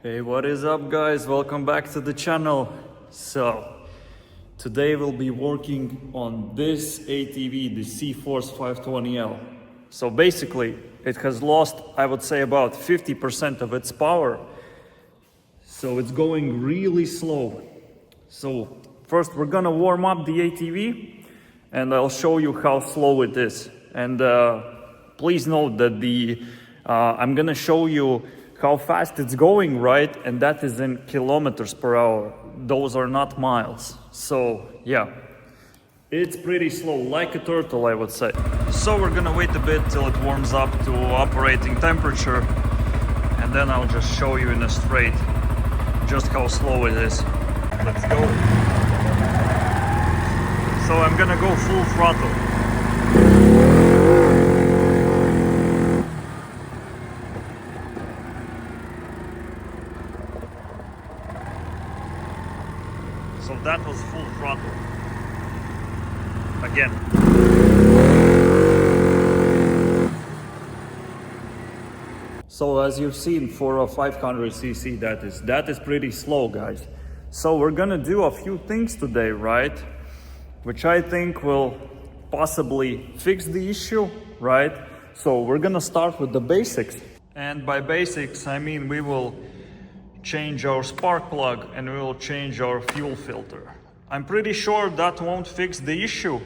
Hey, what is up guys? Welcome back to the channel. So today we'll be working on this ATV, the CForce 520L. So basically it has lost, I would say, about 50% of its power. So it's going really slow. So first we're gonna warm up the ATV and I'll show you how slow it is. And please note that I'm gonna show you how fast it's going, right? And that is in kilometers per hour. Those are not miles. So yeah, it's pretty slow, like a turtle, I would say. So we're gonna wait a bit till it warms up to operating temperature, and then I'll just show you in a straight just how slow it is. Let's go. So I'm gonna go full throttle. So that was full throttle. Again. So as you've seen, for a 500cc, that is pretty slow, guys. So we're gonna do a few things today, right? Which I think will possibly fix the issue, right? So we're gonna start with the basics. And by basics, I mean we will change our spark plug and we will change our fuel filter. I'm pretty sure that won't fix the issue,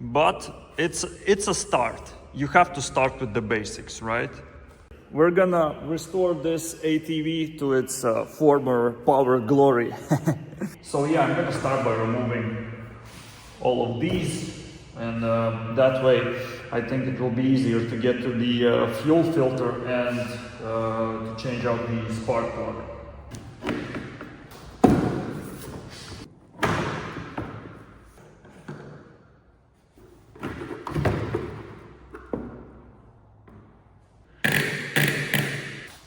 but it's a start. You have to start with the basics, right? We're gonna restore this ATV to its former power glory. So yeah, I'm gonna start by removing all of these, and that way I think it will be easier to get to the fuel filter and to change out the spark plug.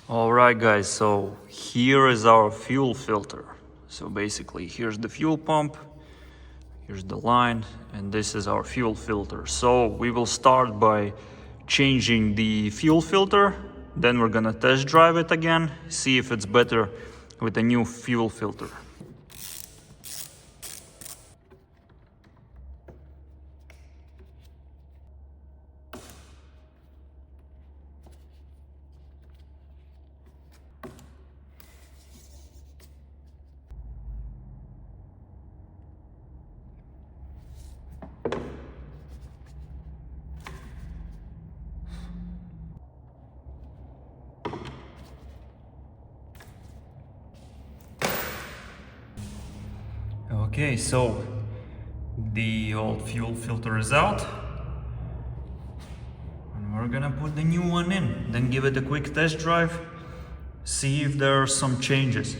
Alright guys, so here is our fuel filter. So basically here's the fuel pump, here's the line, and this is our fuel filter. So we will start by changing the fuel filter, then we're gonna test drive it again, see if it's better with a new fuel filter. Okay, so the old fuel filter is out, and we're gonna put the new one in, then give it a quick test drive, see if there are some changes.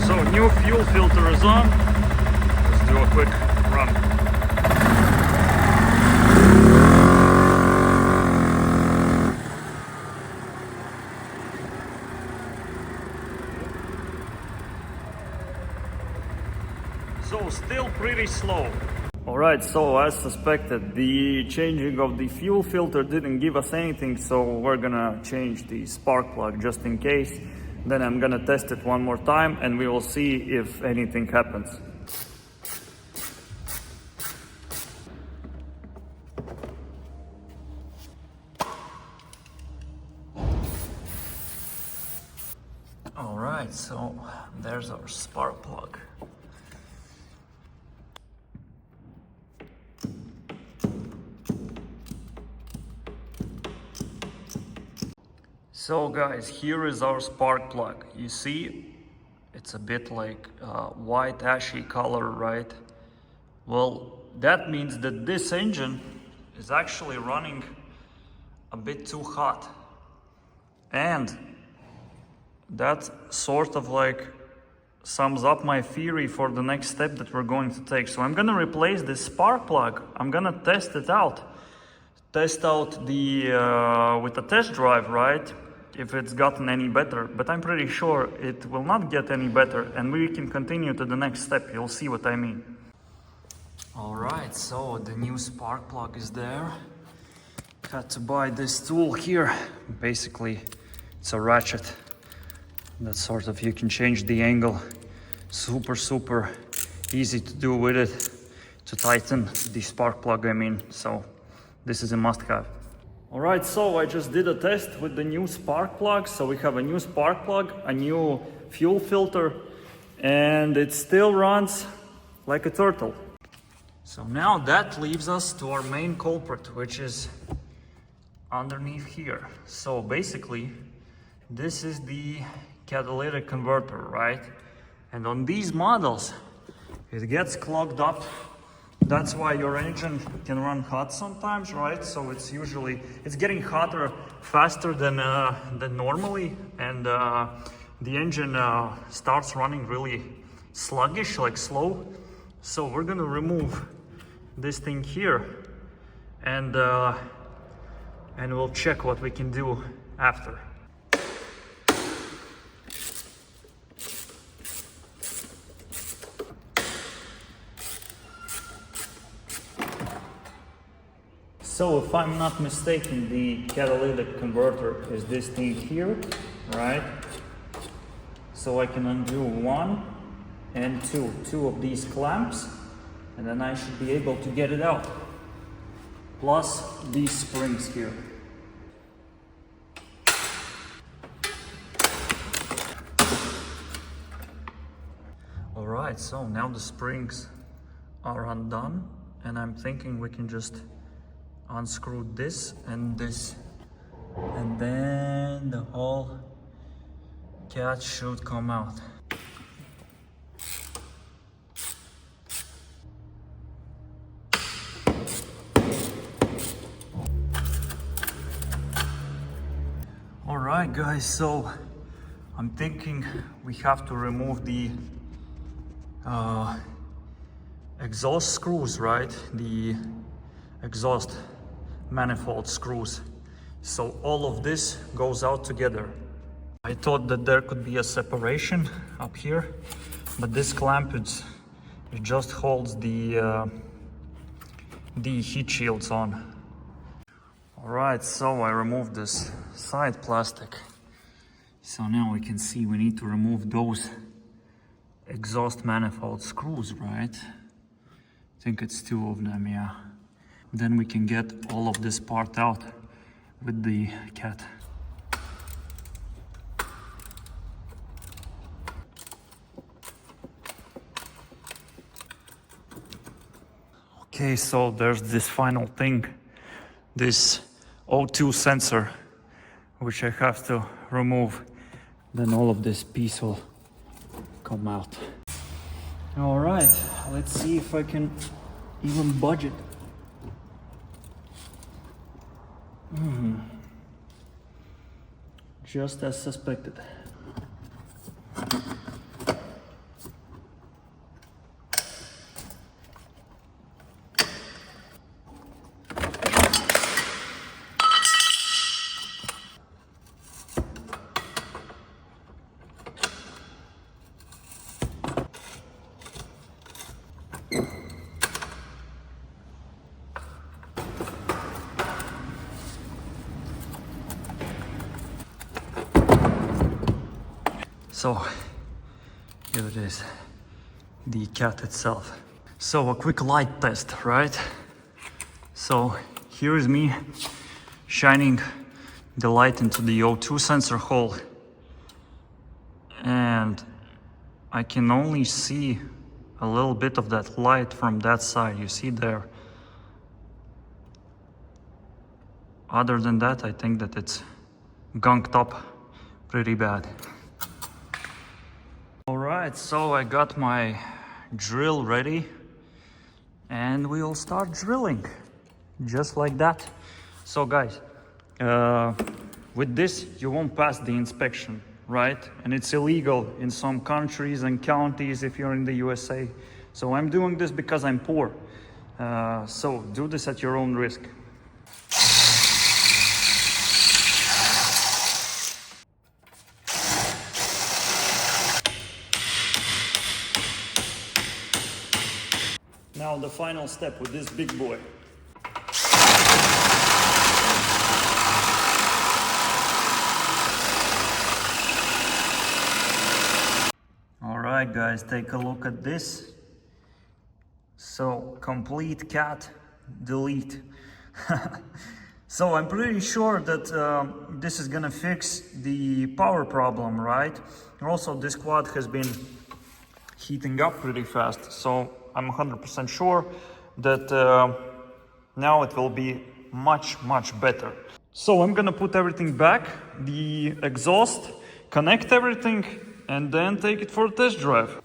So new fuel filter is on. Let's do a quick run. So still pretty slow. Alright, so as suspected, the changing of the fuel filter didn't give us anything, so we're gonna change the spark plug just in case. Then I'm gonna test it one more time and we will see if anything happens. Alright, so there's our spark plug. So guys, here is our spark plug. You see, it's a bit like white ashy color, right? Well, that means that this engine is actually running a bit too hot. And that sort of like sums up my theory for the next step that we're going to take. So I'm gonna replace this spark plug. I'm gonna test it out. Test out the with a test drive, right? if it's gotten any better, but I'm pretty sure it will not get any better, and we can continue to the next step. You'll see what I mean. All right, so the new spark plug is there. Had to buy this tool here. Basically, it's a ratchet that sort of, you can change the angle. Super easy to do with it, to tighten the spark plug, I mean. So this is a must-have. All right, so I just did a test with the new spark plug. So we have a new spark plug, a new fuel filter, and it still runs like a turtle. So now that leaves us to our main culprit, which is underneath here. So basically, this is the catalytic converter, right? And on these models, it gets clogged up. That's why your engine can run hot sometimes, right? So it's getting hotter faster than normally, and the engine starts running really sluggish, like slow. So we're gonna remove this thing here, and we'll check what we can do after. So if I'm not mistaken, the catalytic converter is this thing here, right? So I can undo 1 and 2 of these clamps, and then I should be able to get it out. Plus these springs here. All right, so now the springs are undone, and I'm thinking we can just unscrew this, and then the whole cat should come out. All right, guys, so I'm thinking we have to remove the exhaust screws, right? The exhaust manifold screws. So all of this goes out together. I thought that there could be a separation up here, but this clamp, it just holds the heat shields on. All right, so I removed this side plastic. So now we can see we need to remove those exhaust manifold screws, right? I think it's 2 of them, yeah. Then we can get all of this part out with the cat. Okay, so there's this final thing, this O2 sensor, which I have to remove. Then all of this piece will come out. All right, let's see if I can even budge it. Just as suspected. So here it is, the cat itself. So a quick light test, right? So here is me shining the light into the O2 sensor hole, and I can only see a little bit of that light from that side. You see there. Other than that, I think that it's gunked up pretty bad. Alright, so I got my drill ready, and we'll start drilling just like that. So guys, with this you won't pass the inspection, right? And it's illegal in some countries and counties if you're in the USA. So I'm doing this because I'm poor. So do this at your own risk. Now the final step with this big boy. Alright guys, take a look at this. So, complete cat delete. So I'm pretty sure that this is gonna fix the power problem, right? Also, this quad has been heating up pretty fast, so I'm 100% sure that now it will be much better. So I'm gonna put everything back, the exhaust, connect everything, and then take it for a test drive.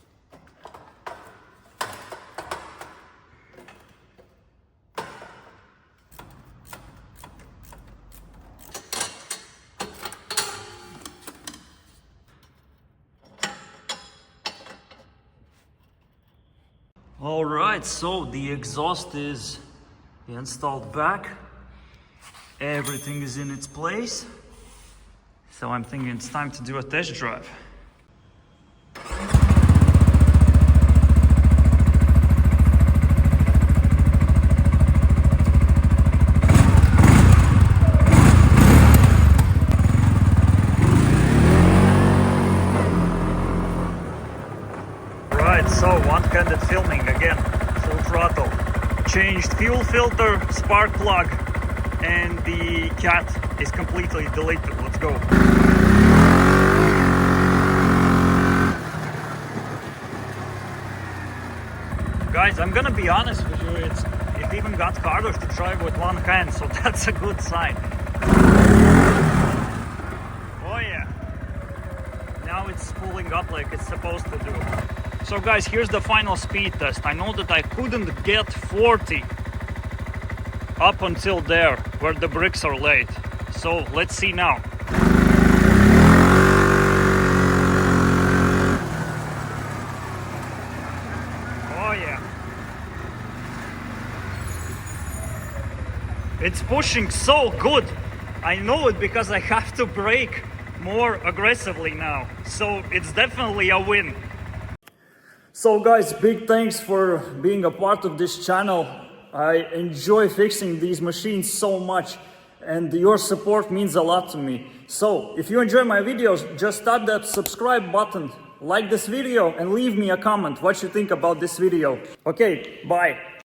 Alright, so the exhaust is installed back. Everything is in its place. So I'm thinking it's time to do a test drive. So one-handed filming again, full throttle. Changed fuel filter, spark plug, and the cat is completely deleted. Let's go. Guys, I'm gonna be honest with you, it even got harder to drive with one hand, so that's a good sign. Oh yeah. Now it's spooling up like it's supposed to do. So guys, here's the final speed test. I know that I couldn't get 40 up until there, where the bricks are laid. So let's see now. Oh yeah. It's pushing so good. I know it because I have to brake more aggressively now. So it's definitely a win. So guys, big thanks for being a part of this channel. I enjoy fixing these machines so much, and your support means a lot to me. So if you enjoy my videos, just tap that subscribe button, like this video, and leave me a comment what you think about this video. Okay, bye.